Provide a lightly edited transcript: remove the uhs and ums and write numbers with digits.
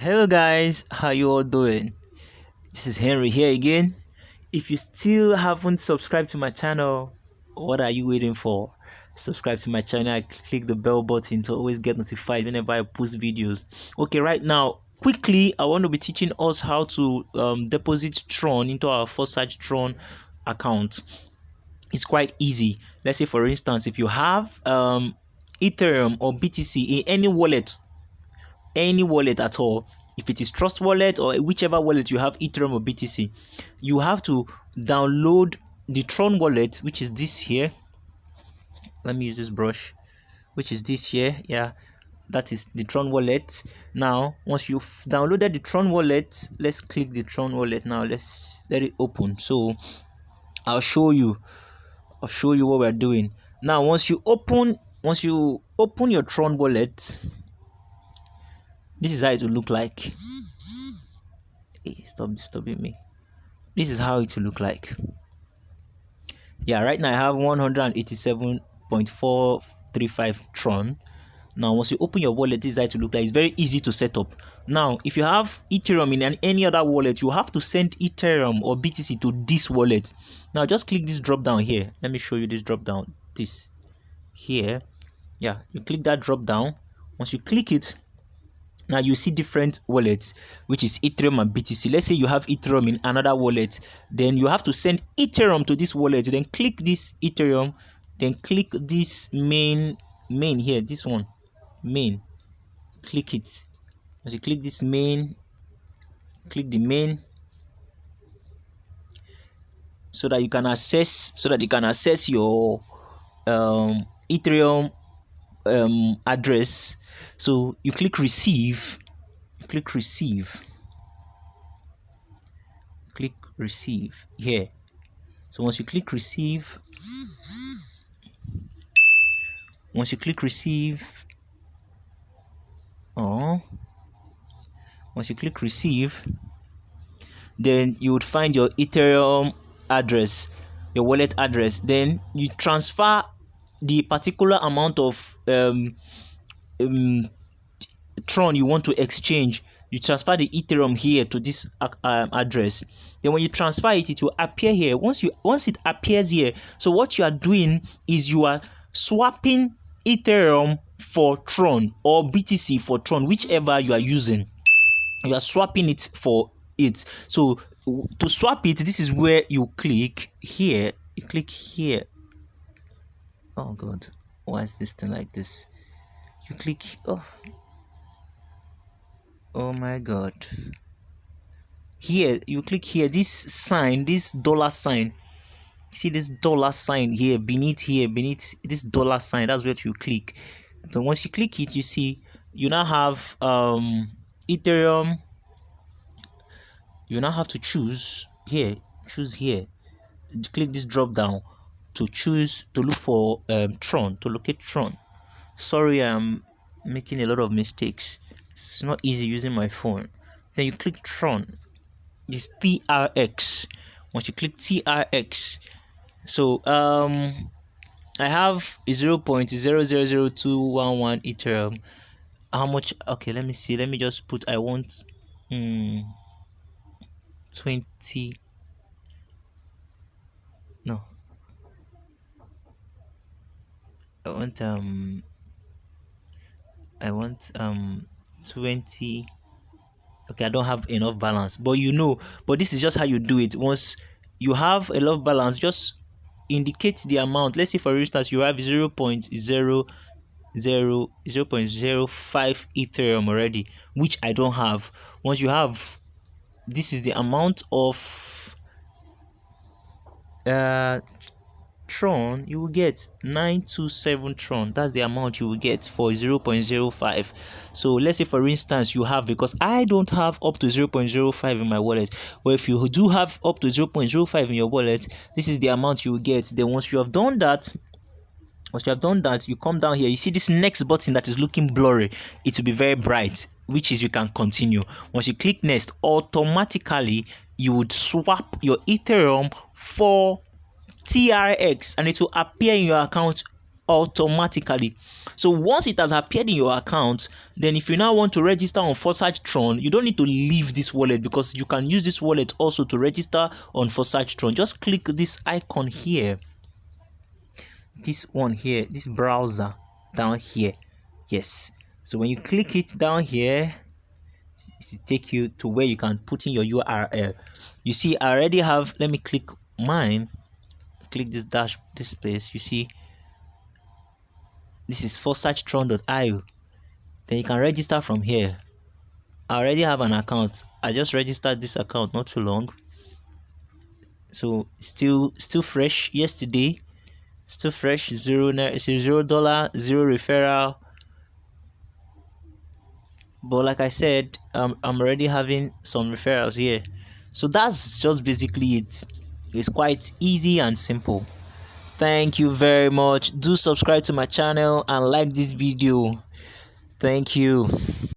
Hello guys, how you all doing? This is Henry here again. If you still haven't subscribed to my channel, what are you waiting for? Subscribe to my channel and click the bell button to always get notified whenever I post videos. Okay, right now, quickly, I want to be teaching us how to deposit Tron into our forsagetron account. It's quite easy. Let's say, for instance, if you have Ethereum or BTC in any wallet at all, if it is Trustwallet or whichever wallet you have, Ethereum or BTC, you have to download the Tron wallet, which is this here. Let me use this brush, which is this here. Yeah, that is the Tron wallet. Now once you've downloaded the Tron wallet, let's click the Tron wallet. Now let's let it open. So I'll show you what we're doing. Now once you open your Tron wallet, this is how it will look like. Hey, stop disturbing me. This is how it will look like. Yeah, right now I have 187.435 Tron. Now once you open your wallet, this is how it will look like. It's very easy to set up. Now if you have Ethereum in any other wallet, you have to send Ethereum or BTC to this wallet. Now just click this drop down here. Let me show you this drop down. This here. Yeah, you click that drop down. Once you click it, now you see different wallets, which is Ethereum and BTC. Let's say you have Ethereum in another wallet, then you have to send Ethereum to this wallet. Then click this Ethereum, then click this main here, this one, main. Click it. As you click this main, click the main, so that you can access your Ethereum address. So you click receive, click receive here. So once you click receive, once you click receive, then you would find your Ethereum address, your wallet address. Then you transfer the particular amount of Tron you want to exchange. You transfer the Ethereum here to this address. Then when you transfer it, it will appear here. Once it appears here, so what you are doing is you are swapping Ethereum for Tron or BTC for Tron, whichever you are using. You are swapping it for it. So to swap it, this is where you click here. You click here. Oh God, why is this thing like this? You click, oh my God. Here, you click here, this sign, this dollar sign. See this dollar sign here, beneath this dollar sign, that's what you click. So once you click it, you see, you now have Ethereum. You now have to choose here, click this drop down to look for Tron, to locate Tron. Sorry, I'm making a lot of mistakes. It's not easy using my phone. Then you click Tron. It's TRX. Once you click TRX, so I have 0.000211 Ethereum. How much? Okay, let me see. Let me just put. I want 20. No. I want 20. Okay, I don't have enough balance, but this is just how you do it. Once you have a lot of balance, just indicate the amount. Let's say for instance you have 0.05 Ethereum already, which I don't have. Once you have, this is the amount of Tron you will get. 927 Tron, that's the amount you will get for 0.05. so let's say for instance you have, because I don't have up to 0.05 in my wallet, but if you do have up to 0.05 in your wallet, this is the amount you will get. Then once you have done that, you come down here, you see this next button that is looking blurry, it will be very bright, which is you can continue. Once you click next, automatically you would swap your Ethereum for TRX and it will appear in your account automatically. So once it has appeared in your account, then if you now want to register on forsagetron, you don't need to leave this wallet, because you can use this wallet also to register on forsagetron. Just click this icon here, this one here, this browser down here. Yes, so when you click it down here, it will take you to where you can put in your URL. You see, I already have, let me click mine, click this dash, this place. You see, this is forsagetron.io. Then you can register from here. I already have an account. I just registered this account not too long, so still fresh. Yesterday, still fresh. $0, $0, zero referral. But like I said, I'm already having some referrals here. So that's just basically it. It's quite easy and simple. Thank you very much. Do subscribe to my channel and like this video. Thank you.